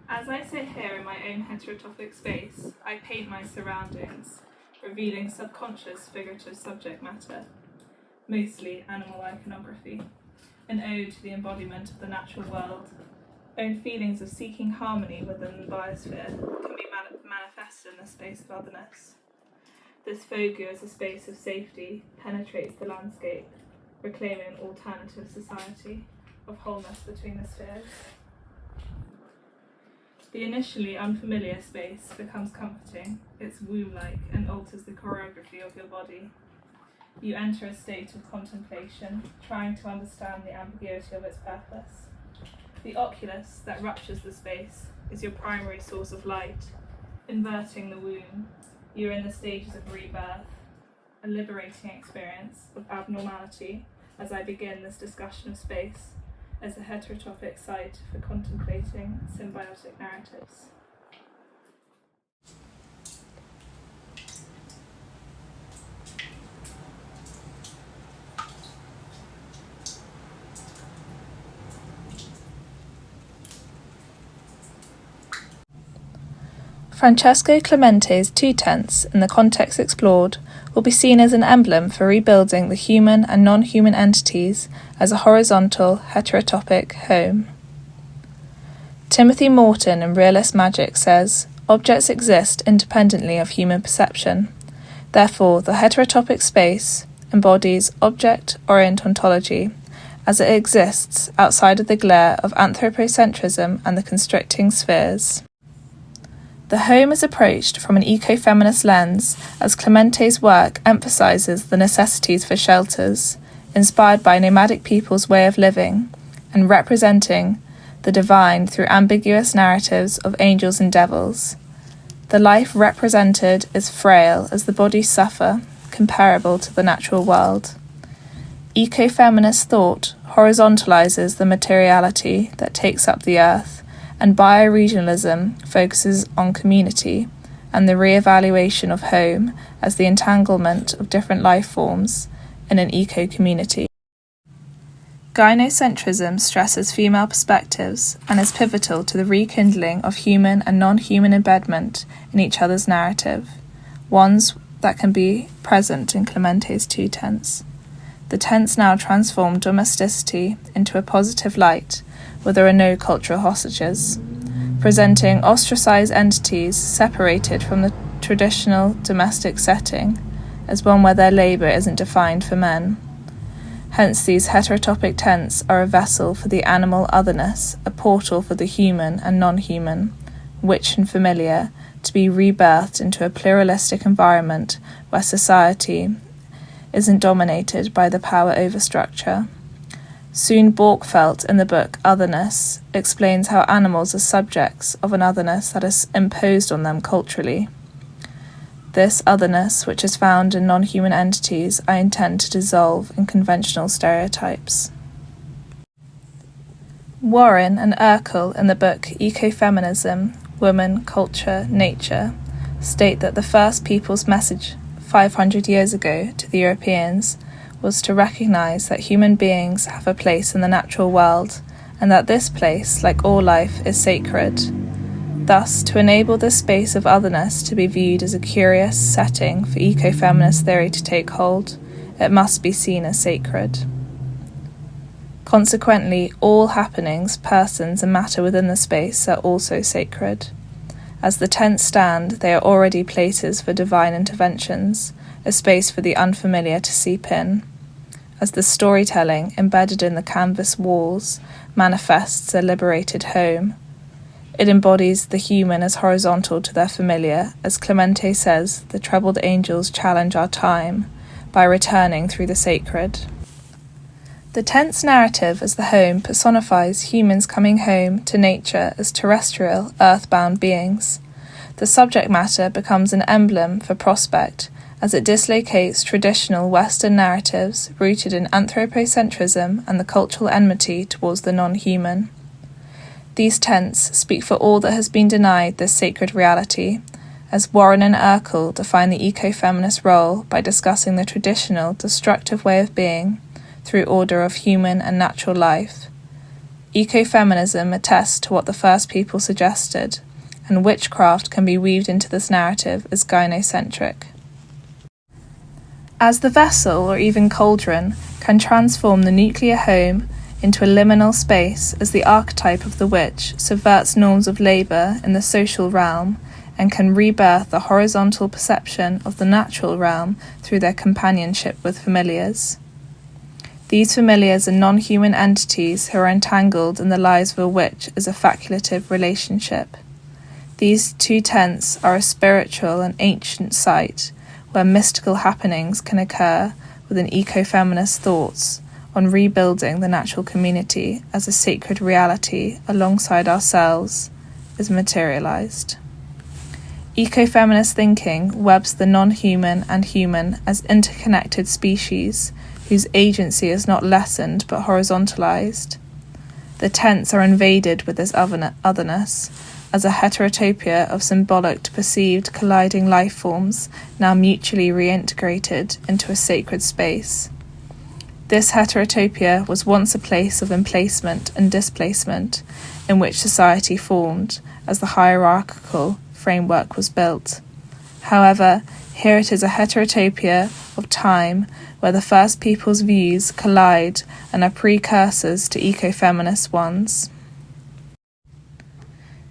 As I sit here in my own heterotopic space, I paint my surroundings, revealing subconscious figurative subject matter, mostly animal iconography, an ode to the embodiment of the natural world. Own feelings of seeking harmony within the biosphere can be manifested in the space of otherness. This fogu as a space of safety penetrates the landscape, reclaiming an alternative society of wholeness between the spheres. The initially unfamiliar space becomes comforting, it's womb-like, and alters the choreography of your body. You enter a state of contemplation, trying to understand the ambiguity of its purpose. The oculus that ruptures the space is your primary source of light, inverting the womb. You are in the stages of rebirth, a liberating experience of abnormality as I begin this discussion of space as a heterotopic site for contemplating symbiotic narratives. Francesco Clemente's 2 tents, in the context explored, will be seen as an emblem for rebuilding the human and non-human entities as a horizontal, heterotopic home. Timothy Morton in Realist Magic says, objects exist independently of human perception. Therefore, the heterotopic space embodies object-orient ontology as it exists outside of the glare of anthropocentrism and the constricting spheres. The home is approached from an ecofeminist lens as Clemente's work emphasises the necessities for shelters, inspired by nomadic people's way of living, and representing the divine through ambiguous narratives of angels and devils. The life represented is frail as the bodies suffer, comparable to the natural world. Ecofeminist thought horizontalises the materiality that takes up the earth, and bioregionalism focuses on community and the re-evaluation of home as the entanglement of different life forms in an eco-community. Gynocentrism stresses female perspectives and is pivotal to the rekindling of human and non-human embedment in each other's narrative, ones that can be present in Clemente's 2 tents. The tents now transform domesticity into a positive light, where there are no cultural hostages, presenting ostracised entities separated from the traditional domestic setting as one where their labour isn't defined for men. Hence these heterotopic tents are a vessel for the animal otherness, a portal for the human and non-human, witch and familiar, to be rebirthed into a pluralistic environment where society isn't dominated by the power over structure. Sune Borkfeldt in the book Otherness explains how animals are subjects of an otherness that is imposed on them culturally. This otherness, which is found in non-human entities, I intend to dissolve in conventional stereotypes. Warren and Urkel in the book Ecofeminism, Woman, Culture, Nature state that the first people's message 500 years ago to the Europeans was to recognise that human beings have a place in the natural world and that this place, like all life, is sacred. Thus, to enable this space of otherness to be viewed as a curious setting for ecofeminist theory to take hold, it must be seen as sacred. Consequently, all happenings, persons and matter within the space are also sacred. As the tents stand, they are already places for divine interventions, a space for the unfamiliar to seep in. As the storytelling, embedded in the canvas walls, manifests a liberated home, it embodies the human as horizontal to their familiar. As Clemente says, the troubled angels challenge our time by returning through the sacred. The tent's narrative as the home personifies humans coming home to nature as terrestrial, earthbound beings. The subject matter becomes an emblem for prospect, as it dislocates traditional Western narratives rooted in anthropocentrism and the cultural enmity towards the non-human. These tents speak for all that has been denied this sacred reality, as Warren and Urkel define the ecofeminist role by discussing the traditional destructive way of being through order of human and natural life. ecofeminism attests to what the first people suggested, and witchcraft can be weaved into this narrative as gynocentric. As the vessel, or even cauldron, can transform the nuclear home into a liminal space as the archetype of the witch subverts norms of labour in the social realm and can rebirth the horizontal perception of the natural realm through their companionship with familiars. These familiars are non-human entities who are entangled in the lives of a witch as a facultative relationship. These two tents are a spiritual and ancient site where mystical happenings can occur within ecofeminist thoughts on rebuilding the natural community as a sacred reality alongside ourselves is materialized. Ecofeminist thinking webs the non-human and human as interconnected species whose agency is not lessened but horizontalized. The tents are invaded with this otherness as a heterotopia of symbolic to perceived colliding life forms now mutually reintegrated into a sacred space. This heterotopia was once a place of emplacement and displacement in which society formed as the hierarchical framework was built. However, here it is a heterotopia of time where the first people's views collide and are precursors to ecofeminist ones.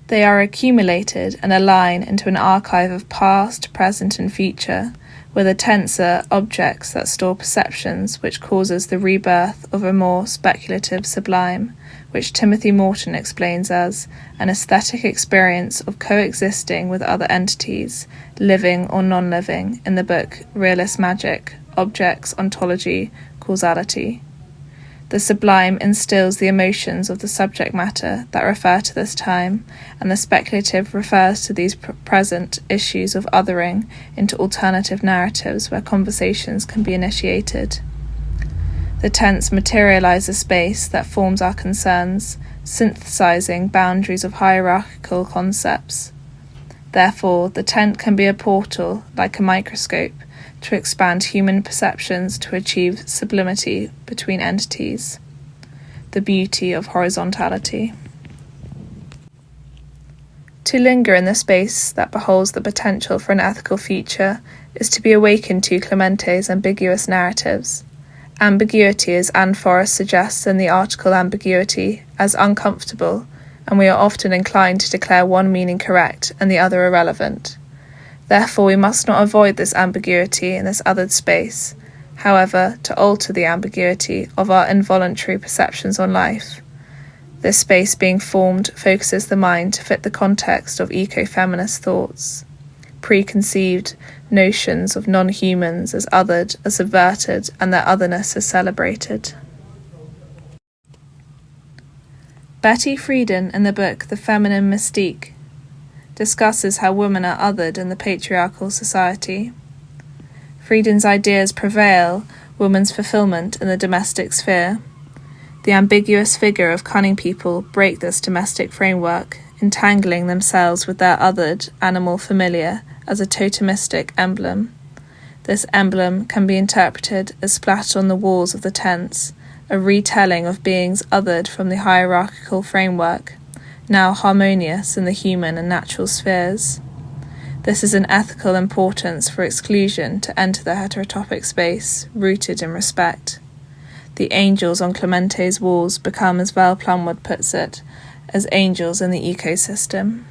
They are accumulated and align into an archive of past, present and future, where the tents are objects that store perceptions which causes the rebirth of a more speculative sublime, which Timothy Morton explains as an aesthetic experience of coexisting with other entities, living or non-living, in the book Realist Magic, Objects, Ontology, Causality. The sublime instills the emotions of the subject matter that refer to this time, and the speculative refers to these present issues of othering into alternative narratives where conversations can be initiated. The tents materialize a space that forms our concerns, synthesizing boundaries of hierarchical concepts. Therefore, the tent can be a portal, like a microscope, to expand human perceptions to achieve sublimity between entities, the beauty of horizontality. To linger in the space that beholds the potential for an ethical future is to be awakened to Clemente's ambiguous narratives. Ambiguity, as Anne Forrest suggests in the article Ambiguity, as uncomfortable, and we are often inclined to declare one meaning correct and the other irrelevant. Therefore, we must not avoid this ambiguity in this othered space, however, to alter the ambiguity of our involuntary perceptions on life. This space being formed focuses the mind to fit the context of ecofeminist thoughts. Preconceived notions of non-humans as othered are subverted and their otherness is celebrated. Betty Friedan, in the book The Feminine Mystique, discusses how women are othered in the patriarchal society. Friedan's ideas prevail woman's fulfillment in the domestic sphere. The ambiguous figure of cunning people break this domestic framework, entangling themselves with their othered animal familiar as a totemistic emblem. This emblem can be interpreted as splattered on the walls of the tents, a retelling of beings othered from the hierarchical framework, now harmonious in the human and natural spheres. This is an ethical importance for exclusion to enter the heterotopic space, rooted in respect. The angels on Clemente's walls become, as Val Plumwood puts it, as angels in the ecosystem.